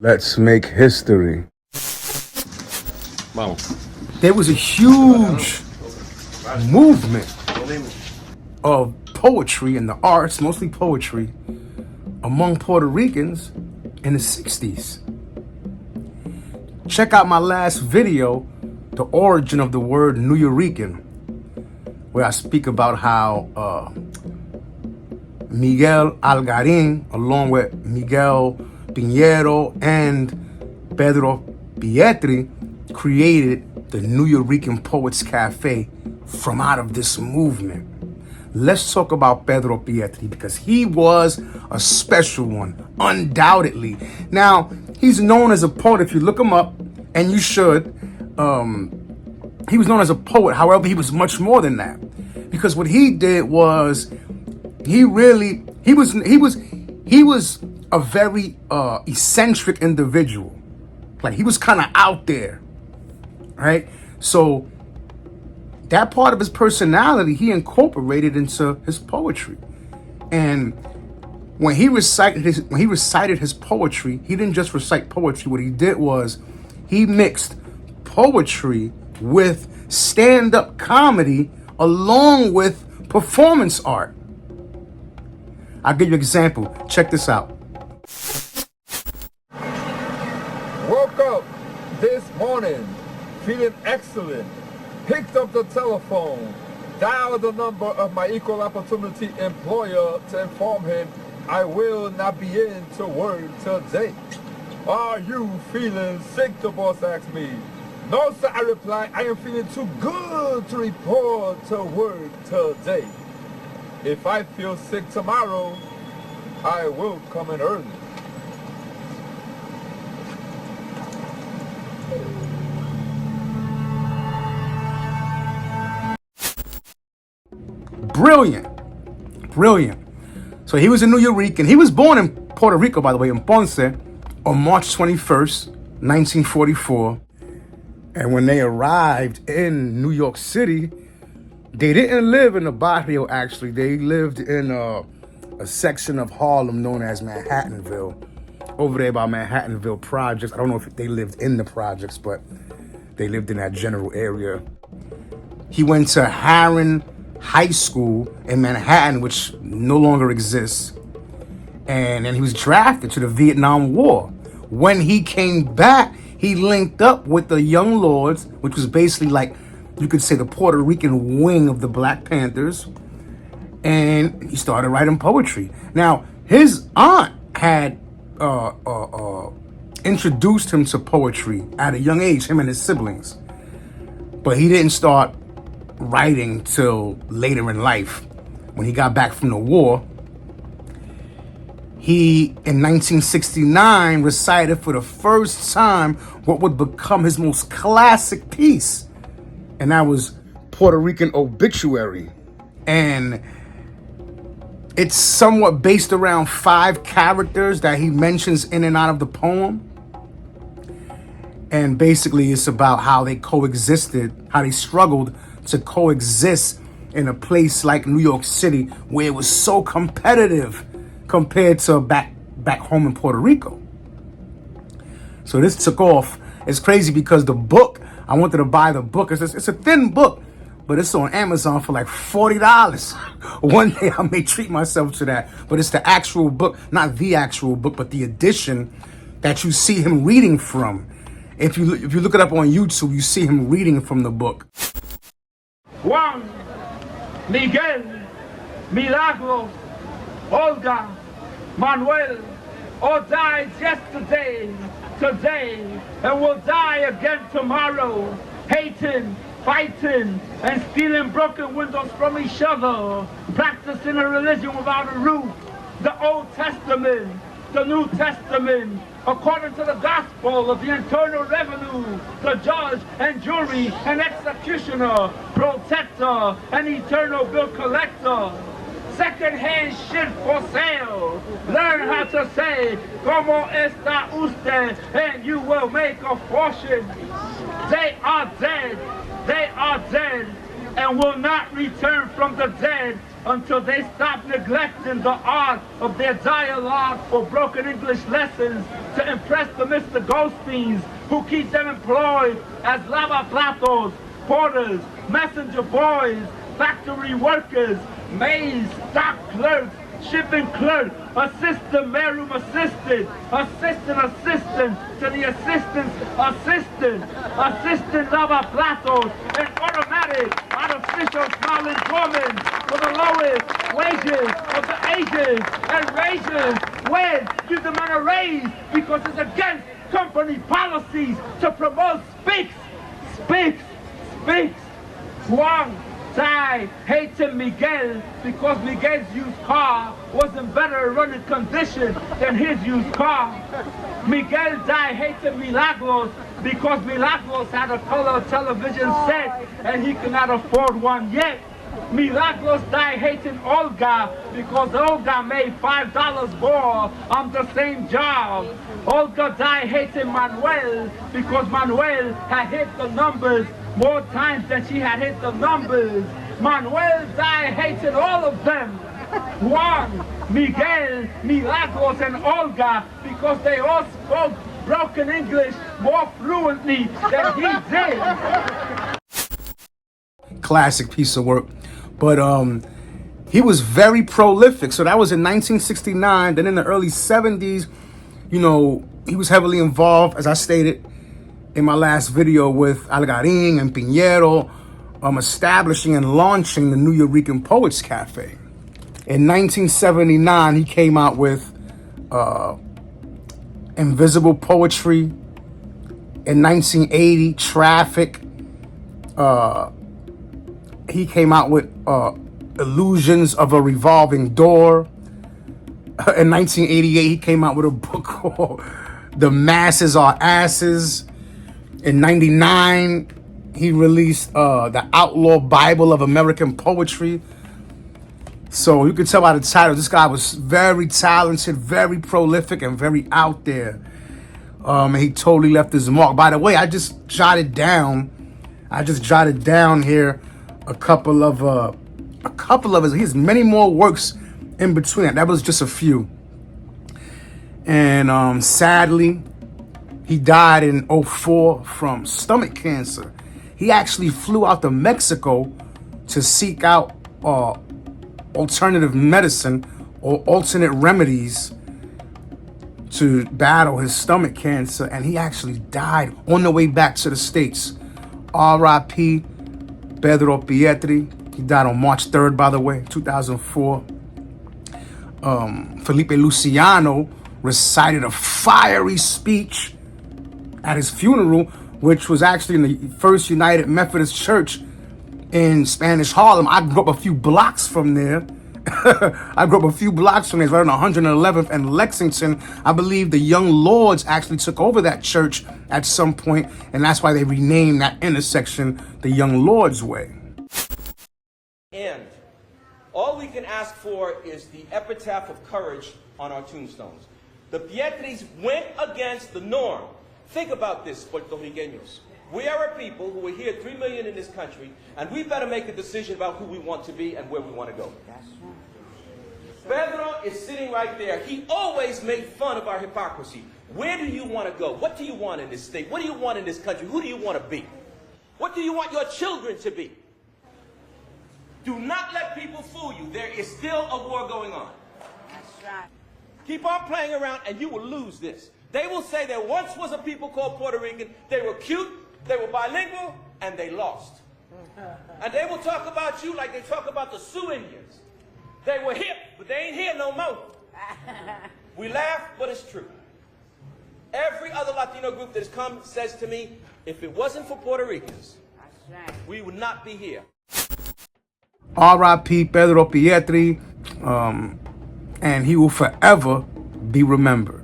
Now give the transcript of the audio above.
Let's make history. There was a huge movement of poetry and the arts, mostly poetry, among Puerto Ricans in the 60s. Check out my last video, The Origin of the Word Nuyorican, where I speak about how Miguel Algarin, along with Miguel Pinheiro and Pedro Pietri, created the Nuyorican Poets Cafe from out of this movement. Let's talk about Pedro Pietri because he was a special one, undoubtedly. Now, he's known as a poet. If you look him up, and you should, he was known as a poet. However, he was much more than that, because what he did was he was a very eccentric individual. Like, he was kind of out there, right? So that part of his personality he incorporated into his poetry. And when he recited his poetry, he didn't just recite poetry. What he did was he mixed poetry with stand-up comedy along with performance art. I'll give you an example. Check this out. Woke up this morning feeling excellent. Picked up the telephone, dialed the number of my equal opportunity employer to inform him I will not be in to work today. Are you feeling sick? The boss asked me. No, sir, I replied. I am feeling too good to report to work today. If I feel sick tomorrow, I will come in early. Brilliant. So he was a Nuyorican. He was born in Puerto Rico, by the way, in Ponce, on March 21st, 1944. And when they arrived in New York City, they didn't live in the barrio, actually. They lived in a section of Harlem known as Manhattanville, over there by Manhattanville Projects. I don't know if they lived in the projects, but they lived in that general area. He went to Haaren High School in Manhattan, which no longer exists. And then he was drafted to the Vietnam War. When he came back, he linked up with the Young Lords, which was basically like, you could say, the Puerto Rican wing of the Black Panthers. And he started writing poetry. Now, his aunt had introduced him to poetry at a young age, him and his siblings. But he didn't start writing till later in life. When he got back from the war, he, in 1969, recited for the first time what would become his most classic piece, and that was Puerto Rican Obituary. And it's somewhat based around 5 characters that he mentions in and out of the poem. And basically it's about how they coexisted, how they struggled to coexist in a place like New York City, where it was so competitive compared to back home in Puerto Rico. So this took off. It's crazy because the book, I wanted to buy the book. It's a thin book, but it's on Amazon for like $40. One day I may treat myself to that. But it's the actual book, not the actual book, but the edition that you see him reading from. If you look it up on YouTube, you see him reading from the book. Juan, Miguel, Milagros, Olga, Manuel, all died yesterday, today, and will die again tomorrow, hating, fighting, and stealing broken windows from each other, practicing a religion without a roof, the Old Testament, the New Testament, according to the gospel of the Internal Revenue, the judge and jury and executioner, protector and eternal bill collector. Second-hand shit for sale. Learn how to say, "Como está usted?" and you will make a fortune. They are dead, and will not return from the dead until they stop neglecting the art of their dialogue or broken English lessons to impress the Mr. Goldsteins who keep them employed as lavaplatos, porters, messenger boys, factory workers, maids, stock clerks, shipping clerk, assistant, mailroom assistant, assistant to the assistant's assistant lavaplatos, and automatic, artificial smiling woman for the lowest wages of the ages, and raises when you demand a raise because it's against company policies to promote speaks. Juan died hating Miguel because Miguel's used car was in better running condition than his used car. Miguel died hating Milagros because Milagros had a color television set and he could not afford one yet. Milagros died hating Olga because Olga made $5 more on the same job. Olga died hating Manuel because Manuel had hit the numbers more times than she had hit the numbers. Manuel died hating all of them. Juan, Miguel, Milagros, and Olga because they all spoke broken English more fluently than he did. Classic piece of work. But he was very prolific. So that was in 1969. Then in the early 70s, you know, he was heavily involved, as I stated in my last video, with Algarin and Pinheiro, establishing and launching the Nuyorican Poets Cafe. In 1979, he came out with Invisible Poetry. In 1980, Traffic. He came out with Illusions of a Revolving Door. In 1988, he came out with a book called The Masses Are Asses. In 99, he released the Outlaw Bible of American Poetry. So you can tell by the title, this guy was very talented, very prolific, and very out there. He totally left his mark. By the way, I just jotted down here a couple of his. He has many more works in between. That was just a few. And sadly, he died in 2004 from stomach cancer. He actually flew out to Mexico to seek out alternative medicine or alternate remedies to battle his stomach cancer, and he actually died on the way back to the States. R.I.P. Pedro Pietri. He died on March 3rd, by the way, 2004. Felipe Luciano recited a fiery speech at his funeral, which was actually in the First United Methodist Church in Spanish Harlem. I grew up a few blocks from there. It's right on 111th and Lexington. I believe the Young Lords actually took over that church at some point, and that's why they renamed that intersection the Young Lords Way. And all we can ask for is the epitaph of courage on our tombstones. The Pietris went against the norm. Think about this, Puerto Ricanos. We are a people who are here, 3 million in this country, and we better make a decision about who we want to be and where we want to go. Pedro is sitting right there. He always made fun of our hypocrisy. Where do you want to go? What do you want in this state? What do you want in this country? Who do you want to be? What do you want your children to be? Do not let people fool you. There is still a war going on. That's right. Keep on playing around and you will lose this. They will say there once was a people called Puerto Rican. They were cute, they were bilingual, and they lost. And they will talk about you like they talk about the Sioux Indians. They were hip, but they ain't here no more. We laugh, but it's true. Every other Latino group that has come says to me, if it wasn't for Puerto Ricans, we would not be here. R.I.P. Pedro Pietri, and he will forever be remembered.